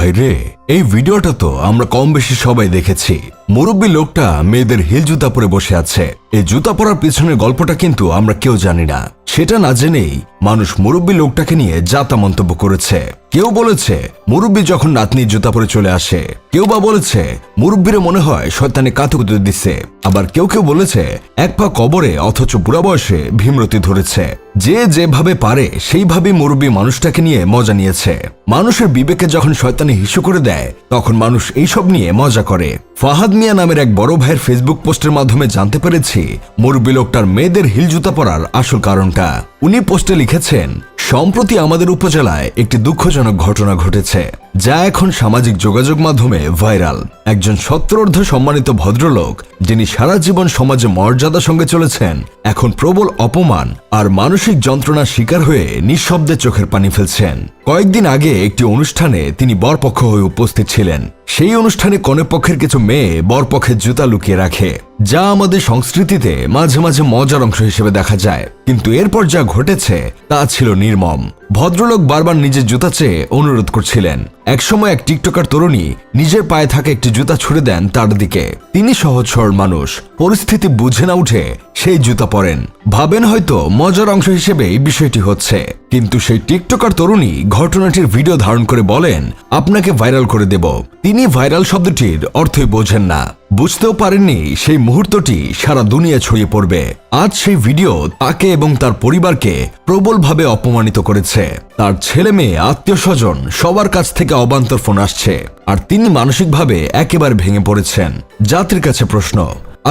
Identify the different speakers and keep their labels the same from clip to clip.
Speaker 1: ভাইরে, এই ভিডিওটা তো আমরা কম বেশি সবাই দেখেছি। মুরব্বী লোকটা মেয়েদের হিল জুতা পরে বসে আছে। এই জুতা পরার পিছনের গল্পটা কিন্তু আমরা কেউ জানি না। সেটা না জেনেই মানুষ মুরব্বী লোকটাকে নিয়ে যাতা মন্তব্য করেছে। কেউ বলেছে মুরব্বী যখন নাতনির জুতা পরে চলে আসে, কেউ বা বলেছে মুরব্বীরে মনে হয় শয়তানে কাতুকুতু দিচ্ছে, আবার কেউ কেউ বলেছে এক পা কবরে অথচ বুড়া বয়সে ভীমরতি ধরেছে। যে যেভাবে পারে সেইভাবে মুরব্বী মানুষটাকে নিয়ে মজা নিয়েছে। মানুষের বিবেকে যখন শয়তানি হিসু করে দেয় তখন মানুষ এইসব নিয়ে মজা করে। ফাহাদ মিয়া নামের এক বড় ভাইয়ের ফেসবুক পোস্টের মাধ্যমে জানতে পেরেছি মুরব্বী লোকটার মেয়েদের হিল জুতা পরার আসল কারণটা। উনি পোস্টে লিখেছেন, সম্প্রতি আমাদের উপজেলায় একটি দুঃখজনক ঘটনা ঘটেছে যা এখন সামাজিক যোগাযোগ মাধ্যমে ভাইরাল। একজন সত্তরোর্ধ্ব সম্মানিত ভদ্রলোক যিনি সারা জীবন সমাজে মর্যাদার সঙ্গে চলেছেন, এখন প্রবল অপমান আর মানসিক যন্ত্রণার শিকার হয়ে নিঃশব্দে চোখের পানি ফেলছেন। কয়েকদিন আগে একটি অনুষ্ঠানে তিনি বরপক্ষ হয়ে উপস্থিত ছিলেন। সেই অনুষ্ঠানে কনেপক্ষের কিছু মেয়ে বরপক্ষের জুতা লুকিয়ে রাখে, যা আমাদের সংস্কৃতিতে মাঝে মাঝে মজার অংশ হিসেবে দেখা যায়। কিন্তু এরপর যা ঘটেছে তা ছিল নির্মম। ভদ্রলোক বারবার নিজের জুতা চেয়ে অনুরোধ করছিলেন। একসময় এক টিকটকার তরুণী নিজের পায়ে থাকা একটি জুতা ছুড়ে দেন তার দিকে। তিনি সহজ সরল মানুষ, পরিস্থিতি বুঝে না উঠে সেই জুতা পরেন। ভাবেন হয়তো মজার অংশ হিসেবে এই বিষয়টি হচ্ছে, কিন্তু সেই টিকটকার তরুণী ঘটনাটির ভিডিও ধারণ করে বলেন, আপনাকে ভাইরাল করে দেব। তিনি ভাইরাল শব্দটির অর্থই বোঝেন না, বুঝতেও পারেননি সেই মুহূর্তটি সারা দুনিয়া ছড়িয়ে পড়বে। আজ সেই ভিডিও তাকে এবং তার পরিবারকে প্রবলভাবে অপমানিত করেছে। তার ছেলে মেয়ে, আত্মীয় স্বজন সবার কাছ থেকে অবান্তর ফোন আসছে, আর তিনি মানসিকভাবে একেবারে ভেঙে পড়েছেন। জাতির কাছে প্রশ্ন,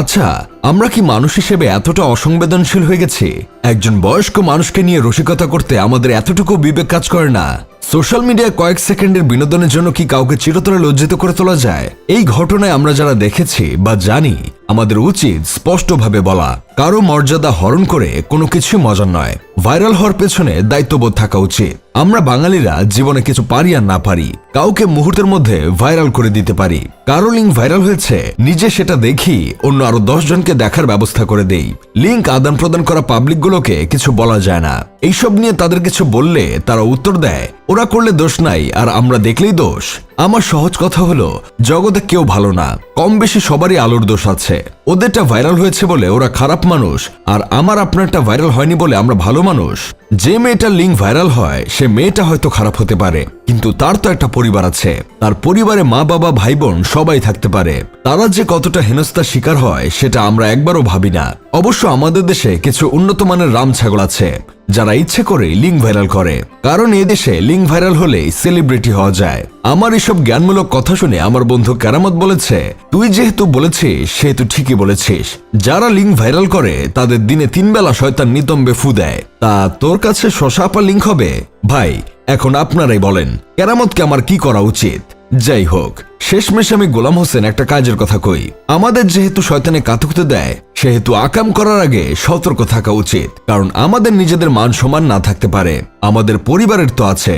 Speaker 1: আচ্ছা আমরা কি মানুষ হিসেবে এতটা অসংবেদনশীল হয়ে গেছি? একজন বয়স্ক মানুষকে নিয়ে রসিকতা করতে আমাদের এতটুকু বিবেক কাজ করে না? সোশ্যাল মিডিয়ায় কয়েক সেকেন্ডের বিনোদনের জন্য কি কাউকে চিরতরে লজ্জিত করে তোলা যায়? এই ঘটনায় আমরা যারা দেখেছি বা জানি, আমাদের উচিত স্পষ্টভাবে বলা, কারো মর্যাদা হরণ করে কোনো কিছু মজার নয়। ভাইরাল হওয়ার পেছনে দায়িত্ববোধ থাকা উচিত। আমরা বাঙালিরা জীবনে কিছু পারি আর না পারি, কাউকে মুহূর্তের মধ্যে ভাইরাল করে দিতে পারি। কারো লিঙ্ক ভাইরাল হয়েছে, নিজে সেটা দেখি অন্য আরো 10 জনকে দেখার ব্যবস্থা করে দেই। লিঙ্ক আদান প্রদান করা পাবলিকগুলোকে কিছু বলা যায় না। এইসব নিয়ে তাদের কিছু বললে তারা উত্তর দেয়, ওরা করলে দোষ নাই আর আমরা দেখলেই দোষ। আমার সহজ কথা হলো, জগতে কেউ ভালো না, কম বেশি সবারই আলোর দোষ আছে। ওদেরটা ভাইরাল হয়েছে বলে ওরা খারাপ মানুষ, আর আমার আপনারটা ভাইরাল হয়নি বলে আমরা ভালো মানুষ। যে মেয়েটার লিঙ্ক ভাইরাল হয় সে মেয়েটা হয়তো খারাপ হতে পারে, কিন্তু তার তো একটা পরিবার আছে। তার পরিবারে মা বাবা ভাই বোন সবাই থাকতে পারে। তারা যে কতটা হেনস্থার শিকার হয় সেটা আমরা একবারও ভাবি না। অবশ্য আমাদের দেশে কিছু উন্নত মানের রাম ছাগল আছে যারা ইচ্ছে করে লিঙ্ক ভাইরাল করে, কারণ এই দেশে লিঙ্ক ভাইরাল হলেই সেলিব্রিটি হওয়া যায়। আমার এসব জ্ঞানমূলক কথা শুনে আমার বন্ধু কেরামত বলেছে, তুই যেহেতু বলেছিস সেহেতু ঠিকই বলেছিস। যারা লিঙ্ক ভাইরাল করে তাদের দিনে 3 বেলা শয়তান নিতম্বে ফু দেয়। তা তোর কাছে শশাপা লিঙ্ক হবে? ভাই এখন আপনারাই বলেন, কেরামতকে আমার কি করা উচিত? যাই হোক, শেষমেশ আমি গোলাম হোসেন একটা কাজের কথা কই। আমাদের যেহেতু শয়তানে কাতুকুতে দেয়, সেহেতু আকাম করার আগে সতর্ক থাকা উচিত, কারণ আমাদের নিজেদের মান সম্মান না থাকতে পারে, আমাদের পরিবারের তো আছে।